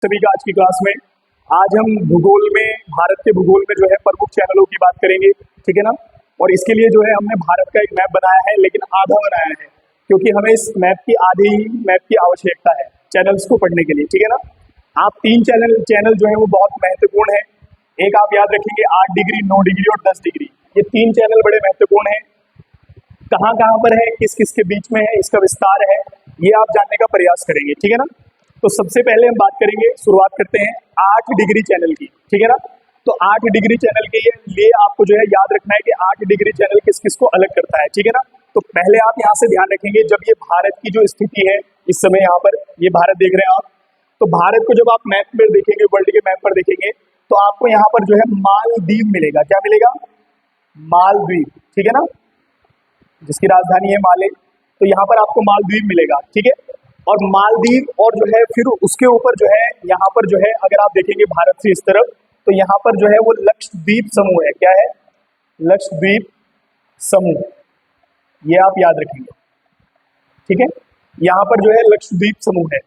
सभी का आज की क्लास में आज हम भूगोल में भारत के भूगोल में जो है प्रमुख चैनलों की बात करेंगे, ठीक है ना। और इसके लिए जो है हमने भारत का एक मैप बनाया है, लेकिन आधा बनाया है क्योंकि हमें इस मैप की आधी मैप की आवश्यकता है चैनल्स को पढ़ने के लिए, ठीक है ना। आप तीन चैनल जो है वो बहुत महत्वपूर्ण है। एक आप याद रखेंगे 8 डिग्री, 9 डिग्री और 10 डिग्री। ये तीन चैनल बड़े महत्वपूर्ण हैं। कहाँ कहाँ पर है, किस किस के बीच में है, इसका विस्तार है, ये आप जानने का प्रयास करेंगे, ठीक है ना। तो सबसे पहले हम बात करेंगे, शुरुआत करते हैं 8 डिग्री चैनल की, ठीक है ना। तो 8 डिग्री चैनल के लिए आपको जो है याद रखना है कि 8 डिग्री चैनल किस किस को अलग करता है, ठीक है ना। तो पहले आप यहाँ से ध्यान रखेंगे, जब ये भारत की जो स्थिति है इस समय यहाँ पर ये भारत देख रहे हैं आप, तो भारत को जब आप मैप में देखेंगे, वर्ल्ड के मैप पर देखेंगे, तो आपको यहाँ पर जो है मालदीव मिलेगा। क्या मिलेगा? मालदीव, ठीक है ना, जिसकी राजधानी है माले। तो यहाँ पर आपको मालदीव मिलेगा, ठीक है। और मालदीव और जो है फिर उसके ऊपर जो है यहाँ पर जो है अगर आप देखेंगे भारत से इस तरफ, तो यहाँ पर जो है वो लक्षद्वीप समूह है। क्या है? लक्षद्वीप समूह, ये आप याद रखेंगे, ठीक है। यहाँ पर जो है लक्षद्वीप समूह है।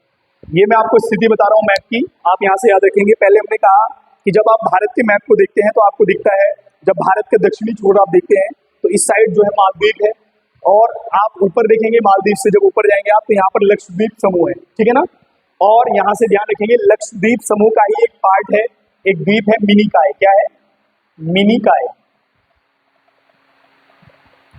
ये मैं आपको स्थिति बता रहा हूँ मैप की, आप यहाँ से याद रखेंगे। पहले हमने कहा कि जब आप भारत के मैप को देखते हैं तो आपको दिखता है, जब भारत का दक्षिणी छोर आप देखते हैं तो इस साइड जो है मालदीव है, और आप ऊपर देखेंगे मालदीव से जब ऊपर जाएंगे आप, तो यहाँ पर लक्षद्वीप समूह है, ठीक है ना। और यहाँ से ध्यान रखेंगे लक्षद्वीप समूह का ही एक पार्ट है, एक द्वीप है मिनिकॉय। क्या है? मिनिकॉय।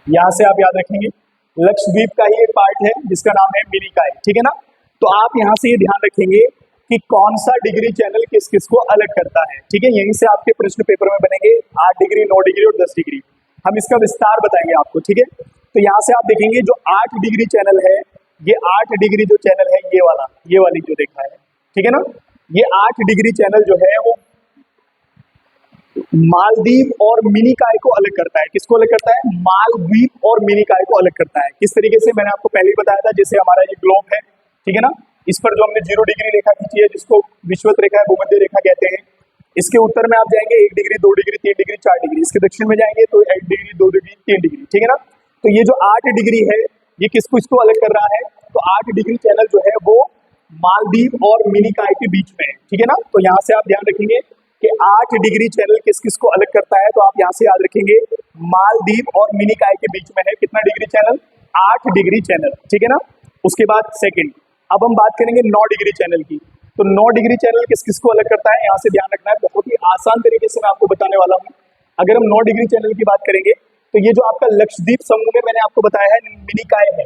यहाँ से आप याद रखेंगे लक्षद्वीप का ही एक पार्ट है जिसका नाम है मिनिकॉय, ठीक है ना। तो आप यहाँ से ये ध्यान रखेंगे कि कौन सा डिग्री चैनल किस किस को अलग करता है, ठीक है। यहीं से आपके प्रश्न पेपर में बनेंगे 8 डिग्री, 9 डिग्री और 10 डिग्री। हम इसका विस्तार बताएंगे आपको, ठीक है। तो यहाँ से आप देखेंगे जो 8 डिग्री चैनल है, ये 8 डिग्री जो चैनल है ये वाली जो देखा है, ठीक है ना। ये 8 डिग्री चैनल जो है वो मालदीव और मिनिकॉय को अलग करता है। किसको अलग करता है? मालदीव और मिनिकॉय को अलग करता है। किस तरीके से? मैंने आपको पहले ही बताया था, जैसे हमारा ये ग्लोब है, ठीक है ना, इस पर जो हमने 0 डिग्री रेखा खींची है जिसको विषुवत रेखा है, भूमध्य रेखा कहते हैं। इसके उत्तर में आप जाएंगे 1 डिग्री, 2 डिग्री, 3 डिग्री, 4 डिग्री। इसके दक्षिण में जाएंगे तो 1 डिग्री, 2 डिग्री, 3 डिग्री, ठीक है ना। तो ये जो 8 डिग्री है ये किसको इसको अलग कर रहा है? तो 8 डिग्री चैनल जो है वो मालदीव और मिनिकॉय के बीच में है, ठीक है ना। तो यहाँ से आप ध्यान रखेंगे कि 8 डिग्री चैनल किस किस को अलग करता है, तो आप यहाँ से याद रखेंगे मालदीव और मिनिकॉय के बीच में है कितना डिग्री चैनल? 8 डिग्री चैनल, ठीक है ना। उसके बाद सेकंड, अब हम बात करेंगे 9 डिग्री चैनल की। तो 9 डिग्री चैनल किस किस को अलग करता है, यहाँ से ध्यान रखना है। बहुत ही आसान तरीके से मैं आपको बताने वाला हूँ। अगर हम 9 डिग्री चैनल की बात करेंगे तो ये जो आपका लक्षद्वीप समूह में मैंने आपको बताया है मिनिकॉय है।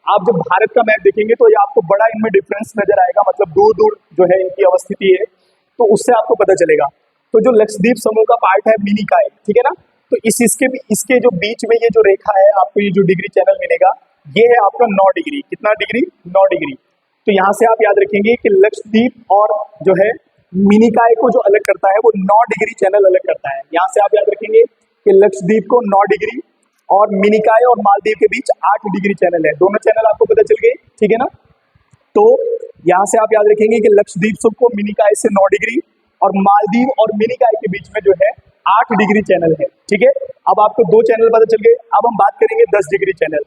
आप जब भारत का मैप देखेंगे तो ये आपको बड़ा इनमें डिफरेंस नजर आएगा, मतलब दूर दूर जो है इनकी अवस्थिति है, तो उससे आपको पता चलेगा। तो जो लक्षद्वीप समूह का पार्ट है मिनिकॉय, ठीक है ना, तो इसके जो बीच में ये जो रेखा है, आपको ये जो डिग्री चैनल मिलेगा ये है आपका 9 डिग्री। कितना डिग्री? 9 डिग्री। तो यहाँ से आप याद रखेंगे कि लक्षद्वीप और जो है मिनिकॉय को जो अलग करता है वो 9 डिग्री चैनल अलग करता है। यहाँ से आप याद रखेंगे कि लक्षद्वीप को 9 डिग्री और मिनिकॉय और मालदीव के बीच 8 डिग्री चैनल है। दोनों चैनल आपको पता चल गए, ठीक है ना। तो यहाँ से आप याद रखेंगे कि लक्षद्वीप को मिनिकॉय से 9 डिग्री और मालदीव और मिनिकॉय के बीच में जो है 8 डिग्री चैनल है, ठीक है। अब आपको दो चैनल पता चल गए। अब हम बात करेंगे 10 डिग्री चैनल।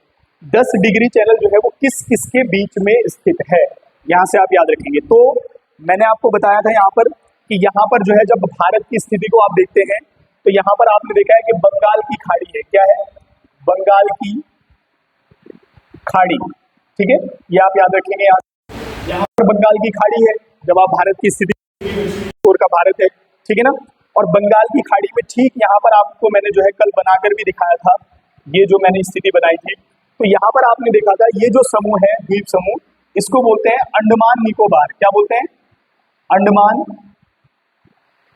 10 डिग्री चैनल जो है वो किस किस के बीच में स्थित है, यहाँ से आप याद रखेंगे। तो मैंने आपको बताया था यहाँ पर कि यहाँ पर जो है जब भारत की स्थिति को आप देखते हैं तो यहाँ पर आपने देखा है कि बंगाल की खाड़ी है। क्या है? बंगाल की खाड़ी, ठीक है, ये आप याद रखेंगे। यहाँ पर बंगाल की खाड़ी है, जब आप भारत की स्थिति का भारत है, ठीक है ना। और बंगाल की खाड़ी में ठीक यहाँ पर आपको मैंने जो है कल बनाकर भी दिखाया था, ये जो मैंने स्थिति बनाई थी, तो यहाँ पर आपने देखा था ये जो समूह है द्वीप समूह, इसको बोलते हैं अंडमान निकोबार। क्या बोलते हैं? अंडमान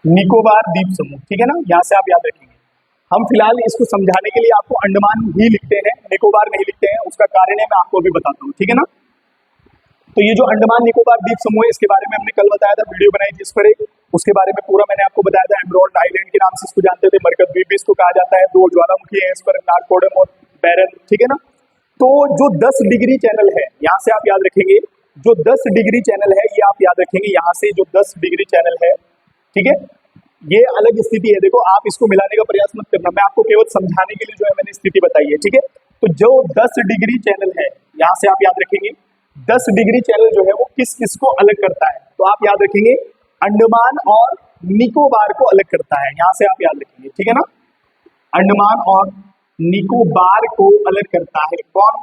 निकोबार द्वीप समूह, ठीक है ना। यहाँ से आप याद रखेंगे। हम फिलहाल इसको समझाने के लिए आपको अंडमान ही लिखते हैं, निकोबार नहीं लिखते हैं। उसका कारण है मैं आपको अभी बताता हूँ, ठीक है ना। तो ये जो अंडमान निकोबार द्वीप समूह है इसके बारे में हमने कल बताया था, वीडियो बनाई थी इस पर एक, उसके बारे में पूरा मैंने आपको बताया था। एमरोल्ड आइलैंड के नाम से इसको जानते थे, मरकत द्वीप भी इसको कहा जाता है। 2 ज्वालामुखी है इस पर, नागकोडम और बैरन, ठीक है ना। तो जो 10 डिग्री चैनल है, यहाँ से आप याद रखेंगे जो 10 डिग्री चैनल है, ये आप याद रखेंगे यहाँ से जो 10 डिग्री चैनल है, ठीक है, ये अलग स्थिति है। देखो आप इसको मिलाने का प्रयास मत करना, मैं आपको केवल समझाने के लिए जो है मैंने स्थिति बताई है, ठीक है। तो जो 10 डिग्री चैनल है, यहाँ से आप याद रखेंगे 10 डिग्री चैनल जो है वो किस किस को अलग करता है, तो आप याद रखेंगे अंडमान और निकोबार को अलग करता है। यहां से आप याद रखेंगे, ठीक है ना। अंडमान और निकोबार को अलग करता है कौन?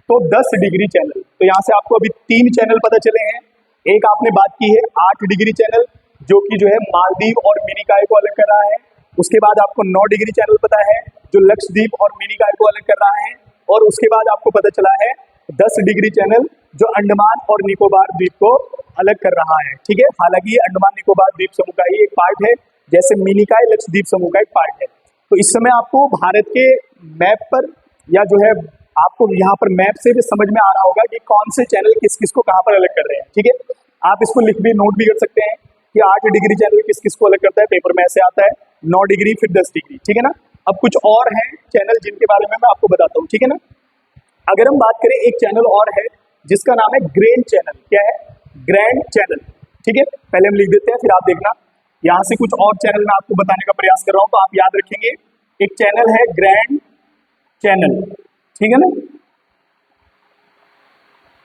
तो 10 डिग्री चैनल। तो यहां से आपको अभी 3 चैनल पता चले हैं। एक आपने बात की है 8 डिग्री चैनल, जो कि जो है मालदीव और मिनिकॉय को अलग कर रहा है। उसके बाद आपको 9 डिग्री चैनल पता है, जो लक्षद्वीप और मिनिकॉय को अलग कर रहा है। और उसके बाद आपको पता चला है 10 डिग्री चैनल, जो अंडमान और निकोबार द्वीप को अलग कर रहा है, ठीक है। हालांकि ये अंडमान निकोबार द्वीप समूह का ही एक पार्ट है, जैसे मिनिकॉय लक्षद्वीप समूह का एक पार्ट है। तो इस समय आपको भारत के मैप पर, या जो है आपको यहाँ पर मैप से भी समझ में आ रहा होगा कि कौन से चैनल किस किस को कहाँ पर अलग कर रहे हैं, ठीक है। आप इसको लिख भी, नोट भी कर सकते हैं कि 8 डिग्री चैनल किस किस को अलग करता है। पेपर में ऐसे आता है 9 डिग्री फिर 10 डिग्री, ठीक है ना। अब कुछ और हैं चैनल जिनके बारे में मैं आपको बताता हूँ, ठीक है ना। अगर हम बात करें, एक चैनल और है जिसका नाम है ग्रैंड चैनल। क्या है? ग्रैंड चैनल, ठीक है। पहले हम लिख देते हैं, फिर आप देखना। यहाँ से कुछ और चैनल मैं आपको बताने का प्रयास कर रहा हूँ, तो आप याद रखेंगे। एक चैनल है ग्रैंड चैनल, ठीक है ना।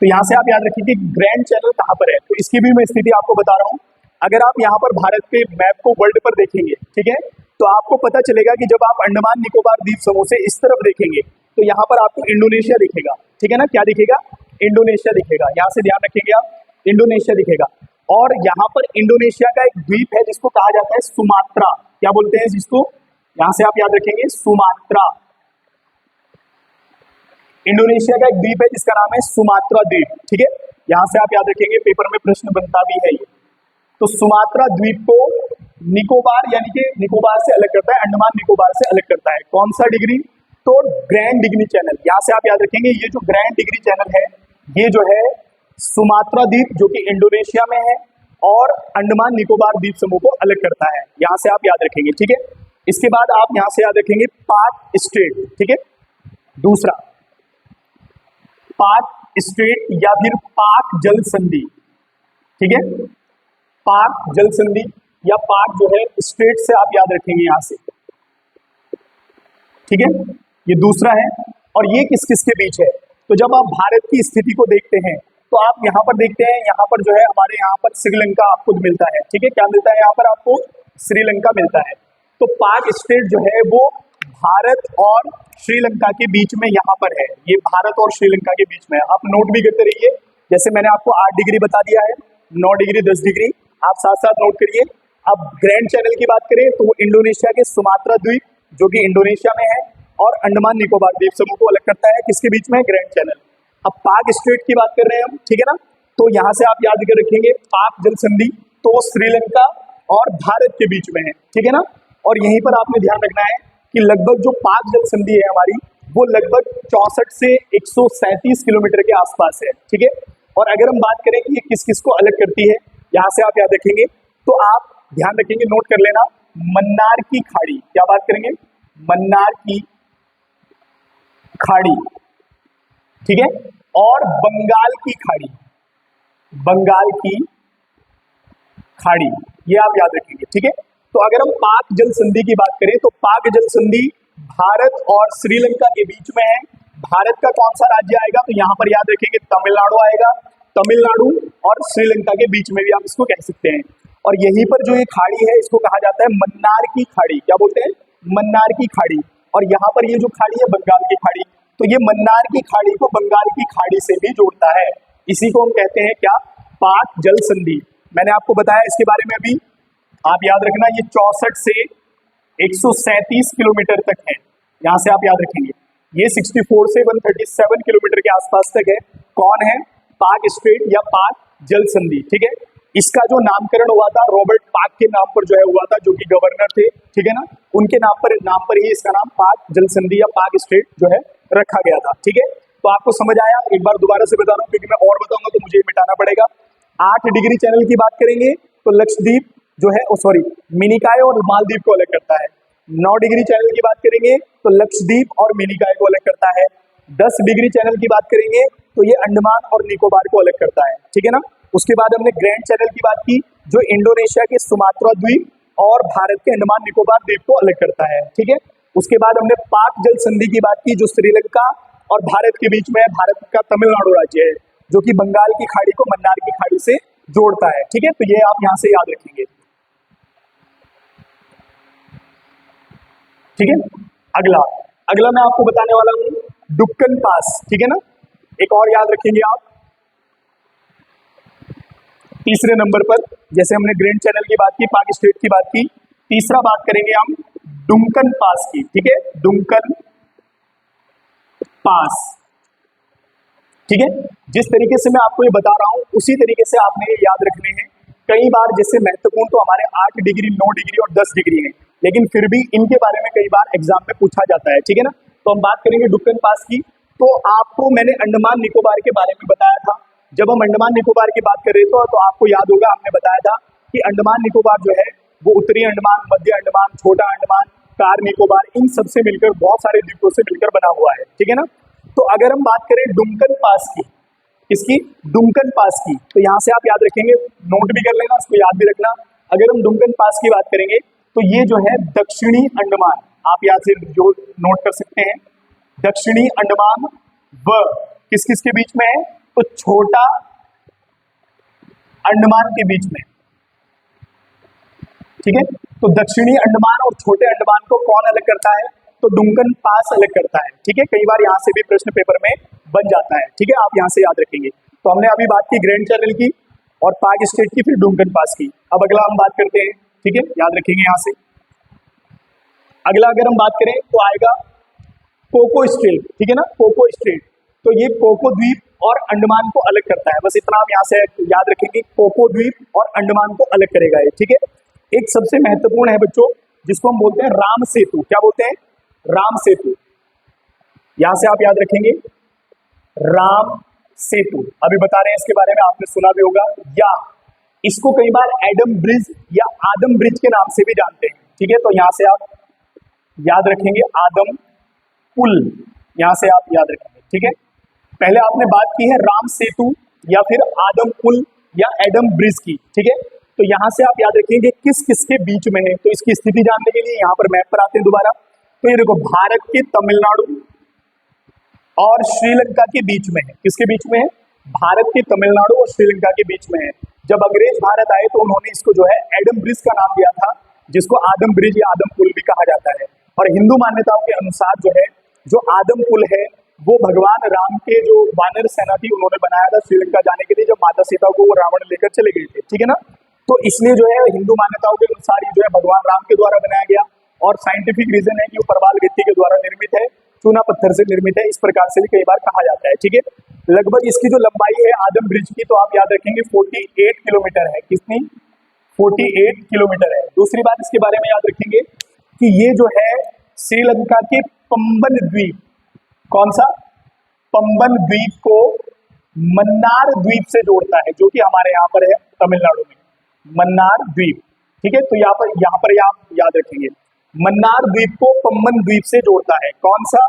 तो यहां से आप याद रखिए कि ग्रैंड चैनल कहां पर है। तो इसकी भी मैं स्थिति आपको बता रहा हूं। अगर आप यहाँ पर भारत के मैप को वर्ल्ड पर देखेंगे, ठीक है, तो आपको पता चलेगा कि जब आप अंडमान निकोबार द्वीप समूह से इस तरफ देखेंगे, तो यहाँ पर आपको इंडोनेशिया दिखेगा, ठीक है ना। क्या दिखेगा? इंडोनेशिया दिखेगा। यहाँ से ध्यान रखेंगे आप, इंडोनेशिया दिखेगा। और यहाँ पर इंडोनेशिया का एक द्वीप है जिसको कहा जाता है सुमात्रा। क्या बोलते हैं जिसको? यहाँ से आप याद रखेंगे, सुमात्रा। इंडोनेशिया का एक द्वीप है जिसका नाम है सुमात्रा द्वीप, ठीक है। यहां से आप याद रखेंगे, पेपर में प्रश्न बनता भी है ये। तो सुमात्रा द्वीप को निकोबार, यानी कि निकोबार से अलग करता है, अंडमान निकोबार से अलग करता है। कौन सा डिग्री? तो ग्रैंड डिग्री चैनल। यहां से आप याद रखेंगे, ये जो ग्रैंड डिग्री चैनल है, ये जो है सुमात्रा द्वीप, जो कि इंडोनेशिया में है, और अंडमान निकोबार द्वीप समूह को अलग करता है। यहां से आप याद रखेंगे, ठीक है। इसके बाद आप यहां से याद रखेंगे पाक स्ट्रेट, ठीक है। दूसरा, पाक स्ट्रेट या फिर पाक जल संधि, ठीक है। पाक जल संधि या पाक जो है स्ट्रेट से आप याद रखेंगे यहां से, ठीक है। ये दूसरा है। और ये किस किस के बीच है? तो जब आप भारत की स्थिति को देखते हैं, तो आप यहाँ पर देखते हैं, यहाँ पर जो है हमारे यहाँ पर श्रीलंका आपको मिलता है, ठीक है। क्या मिलता है यहाँ पर आपको? श्रीलंका मिलता है। तो पाक स्टेट जो है वो भारत और श्रीलंका के बीच में यहाँ पर है। ये भारत और श्रीलंका के बीच में है। आप नोट भी करते रहिए, जैसे मैंने आपको 8 डिग्री बता दिया है, 9 डिग्री, 10 डिग्री, आप साथ साथ नोट करिए। अब ग्रैंड चैनल की बात करें, तो वो इंडोनेशिया के सुमात्रा द्वीप, जो कि इंडोनेशिया में है, और अंडमान निकोबार द्वीप समूह को अलग करता है। किसके बीच में? Grand channel. अब पाक स्ट्रेट की बात कर रहे हैं हम, ठीक है ना। तो यहां से आप याद कर रखेंगे पाक जल संधि, तो श्रीलंका और भारत के बीच में है, ठीक है ना। और यहीं पर आपने ध्यान रखना है कि लगभग जो पाक जल संधि है हमारी, वो लगभग 64 से 137 किलोमीटर के आसपास है, ठीक है। और अगर हम बात करें कि ये किस किस को अलग करती है, यहां से आप याद रखेंगे, तो आप ध्यान रखेंगे, नोट कर लेना, मन्नार की खाड़ी। क्या बात करेंगे? मन्नार की खाड़ी, ठीक है। और बंगाल की खाड़ी, बंगाल की खाड़ी, ये आप याद रखेंगे, ठीक है। तो अगर हम पाक जल संधि की बात करें, तो पाक जल संधि भारत और श्रीलंका के बीच में है। भारत का कौन सा राज्य आएगा? तो यहां पर याद रखेंगे तमिलनाडु आएगा। तमिलनाडु और श्रीलंका के बीच में भी आप इसको कह सकते हैं। और यहीं पर जो ये खाड़ी है, इसको कहा जाता है मन्नार की खाड़ी। क्या बोलते हैं? मन्नार की खाड़ी। और यहाँ पर ये जो खाड़ी है, बंगाल की खाड़ी, तो ये मन्नार की खाड़ी को बंगाल की खाड़ी से भी जोड़ता है। इसी को हम कहते हैं क्या? पाक जल संधि। मैंने आपको बताया इसके बारे में अभी, आप याद रखना, ये 64 से 137 किलोमीटर तक है। यहां से आप याद रखेंगे, ये 64 से 137 किलोमीटर के आसपास तक है। कौन है? पाक स्ट्रेट या पाक जल संधि, ठीक है। इसका जो नामकरण हुआ था रॉबर्ट पाक के नाम पर जो है हुआ था, जो कि गवर्नर थे, ठीक है ना। उनके नाम पर ही इसका नाम पाक जल संधि या पाक स्ट्रेट जो है रखा गया था, ठीक है। तो आपको समझ आया? एक बार दोबारा से बता रहा हूं, क्योंकि मैं और बताऊंगा तो मुझे मिटाना पड़ेगा। 8 डिग्री चैनल की बात करेंगे तो लक्षद्वीप जो है, मिनिकॉय और मालदीव को अलग करता है। 9 डिग्री चैनल की बात करेंगे तो लक्षद्वीप और मिनिकॉय को अलग करता है। 10 डिग्री चैनल की बात करेंगे तो ये अंडमान और निकोबार को अलग करता है, ठीक है ना। उसके बाद हमने ग्रैंड चैनल की बात की, जो इंडोनेशिया के सुमात्रा द्वीप और भारत के अंडमान निकोबार द्वीप को अलग करता है, ठीक है। उसके बाद हमने पाक जल संधि की बात की, जो श्रीलंका और भारत के बीच में है। भारत का तमिलनाडु राज्य है, जो कि बंगाल की खाड़ी को मन्नार की खाड़ी से जोड़ता है। ठीक है, तो ये आप यहां से याद रखेंगे। ठीक है, अगला अगला मैं आपको बताने वाला हूं डुक्कन पास। ठीक है ना, एक और याद रखेंगे आप तीसरे नंबर पर, जैसे हमने ग्रैंड चैनल की बात की, पाक स्ट्रेट की बात की, तीसरा बात करेंगे हम डुंकन पास की। ठीक है, डुंकन पास। ठीक है, जिस तरीके से मैं आपको ये बता रहा हूं उसी तरीके से आपने ये याद रखने हैं। कई बार जैसे महत्वपूर्ण तो हमारे 8 डिग्री, 9 डिग्री और 10 डिग्री है, लेकिन फिर भी इनके बारे में कई बार एग्जाम में पूछा जाता है। ठीक है ना, तो हम बात करेंगे डुक्कन पास की। तो आपको मैंने अंडमान निकोबार के बारे में बताया था। जब हम अंडमान निकोबार की बात कर रहे थे तो आपको याद होगा हमने बताया था कि अंडमान निकोबार जो है वो उत्तरी अंडमान, मध्य अंडमान, छोटा अंडमान, कार निकोबार, इन सबसे मिलकर बहुत सारे द्वीपों से मिलकर बना हुआ है। ठीक है ना, तो अगर हम बात करें डुंकन पास की, इसकी डुंकन पास की, तो यहां से आप याद रखेंगे, नोट भी कर लेना, इसको याद भी रखना। अगर हम डुंकन पास की बात करेंगे तो ये जो है दक्षिणी अंडमान, आप यहां से जो नोट कर सकते हैं, दक्षिणी अंडमान व किस किस के बीच में है, तो छोटा अंडमान के बीच में। ठीक है, तो दक्षिणी अंडमान और छोटे अंडमान को कौन अलग करता है, तो डुंकन पास अलग करता है। ठीक है, कई बार यहां से भी प्रश्न पेपर में बन जाता है। ठीक है, आप यहां से याद रखेंगे। तो हमने अभी बात की ग्रैंड चैनल की और पाक स्ट्रेट की, फिर डुंकन पास की। अब अगला हम बात करते हैं। ठीक है, याद रखेंगे यहां से। अगला अगर हम बात करें तो आएगा कोको स्ट्रेट। ठीक है ना, कोको स्ट्रेट, तो ये कोको द्वीप और अंडमान को अलग करता है। बस इतना आप यहां से याद रखेंगे, कोको द्वीप और अंडमान को अलग करेगा ये। ठीक है, एक सबसे महत्वपूर्ण है बच्चों, जिसको हम बोलते हैं राम सेतु। क्या बोलते हैं, राम सेतु। यहां से आप याद रखेंगे राम सेतु, अभी बता रहे हैं इसके बारे में, आपने सुना भी होगा, या इसको कई बार एडम ब्रिज या आदम ब्रिज के नाम से भी जानते हैं। ठीक है, तो यहां से आप याद रखेंगे आदम पुल, यहां से आप याद रखेंगे। ठीक है, पहले आपने बात की है राम सेतु या फिर आदम पुल या एडम ब्रिज की। ठीक है, तो यहां से आप याद रखेंगे किस किस के बीच में है। तो इसकी स्थिति जानने के लिए यहां पर मैप पर आते हैं दोबारा। तो ये देखो, भारत के तमिलनाडु और श्रीलंका के बीच में है। किसके बीच में है, भारत के तमिलनाडु और श्रीलंका के बीच में है। जब अंग्रेज भारत आए तो उन्होंने इसको जो है एडम ब्रिज का नाम दिया था, जिसको आदम ब्रिज या आदम पुल भी कहा जाता है। और हिंदू मान्यताओं के अनुसार जो है, जो आदम पुल है वो भगवान राम के जो वानर सेना थी उन्होंने बनाया था श्रीलंका जाने के लिए, जब माता सीता को वो रावण लेकर चले गए थे। ठीक है ना, तो इसलिए जो है हिंदू मान्यताओं के अनुसार ये जो है भगवान राम के द्वारा बनाया गया। और साइंटिफिक रीजन है कि वो परवाल गिट्टी के द्वारा निर्मित है, चूना पत्थर से निर्मित है, इस प्रकार से भी कई बार कहा जाता है। ठीक है, लगभग इसकी जो लंबाई है आदम ब्रिज की, तो आप याद रखेंगे 48 किलोमीटर है। कितनी, 48 किलोमीटर है। दूसरी बात इसके बारे में याद रखेंगे कि ये जो है श्रीलंका के पंबन द्वीप, कौन सा, पंबन द्वीप को मन्नार द्वीप से जोड़ता है, जो कि हमारे यहाँ पर है तमिलनाडु में, मन्नार द्वीप। ठीक है, तो यहाँ पर आप याद रखेंगे मन्नार द्वीप को पंबन द्वीप से जोड़ता है। कौन सा,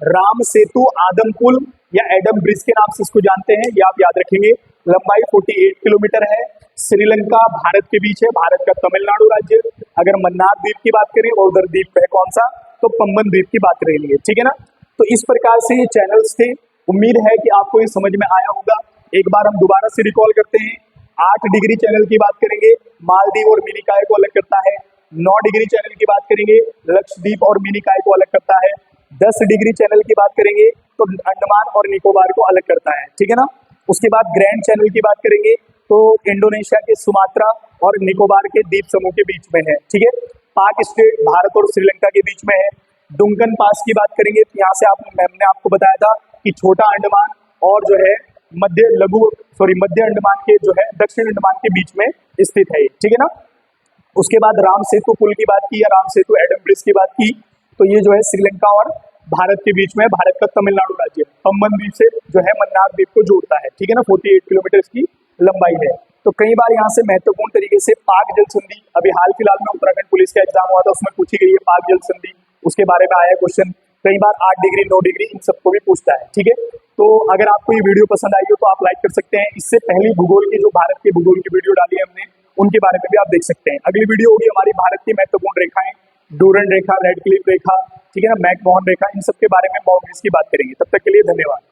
राम सेतु, आदम पुल या एडम ब्रिज के नाम से इसको जानते हैं, ये आप याद रखेंगे। लंबाई 48 किलोमीटर है। श्रीलंका भारत के बीच है, भारत का तमिलनाडु राज्य। अगर मन्नार द्वीप की बात करें और उधर द्वीप है कौन सा, तो पंबन द्वीप की बात करेंगे। ठीक है ना, तो इस प्रकार से ये चैनल्स थे। उम्मीद है कि आपको ये समझ में आया होगा। एक बार हम दोबारा से रिकॉल करते हैं। 8 डिग्री चैनल की बात करेंगे, मालदीव और मिनिकॉय को अलग करता है। 9 डिग्री चैनल की बात करेंगे, लक्षद्वीप और मिनिकॉय को अलग करता है। 10 डिग्री चैनल की बात करेंगे तो अंडमान और निकोबार को अलग करता है। ठीक है ना, उसके बाद ग्रैंड चैनल की बात करेंगे तो इंडोनेशिया के सुमात्रा और निकोबार के द्वीप समूह के बीच में है। ठीक है, पाक स्ट्रेट भारत और श्रीलंका के बीच में है। डुंकन पास की बात करेंगे तो यहाँ से मैंने आपको बताया था कि छोटा अंडमान और जो है मध्य अंडमान के जो है दक्षिण अंडमान के बीच में स्थित है। ठीक है ना, उसके बाद राम सेतु पुल की बात की या राम सेतु एडम ब्रिज की बात की, तो ये जो है श्रीलंका और भारत के बीच में, भारत का तमिलनाडु राज्य पंबन द्वीप से जो है मन्नार द्वीप को जोड़ता है। ठीक है ना, 48 किलोमीटर इसकी लंबाई है। तो कई बार यहाँ से महत्वपूर्ण तरीके से पाक जल संधि, अभी हाल फिलहाल में उत्तराखंड पुलिस का एग्जाम हुआ था, उसमें पूछी गई है पाक जल संधि, उसके बारे में आया क्वेश्चन। कई बार 8 डिग्री 9 डिग्री इन सबको भी पूछता है। ठीक है, तो अगर आपको ये वीडियो पसंद आई हो तो आप लाइक कर सकते हैं। इससे पहले भूगोल की, जो भारत के भूगोल की वीडियो डाली है हमने, उनके बारे में भी आप देख सकते हैं। अगली वीडियो होगी हमारी भारत की महत्वपूर्ण रेखाएं, डूरन रेखा, रेड क्लिफ रेखा, ठीक है ना, मैकमोहन रेखा, इन सब के बारे में बाउंड्रीज की बात करेंगे। तब तक के लिए धन्यवाद।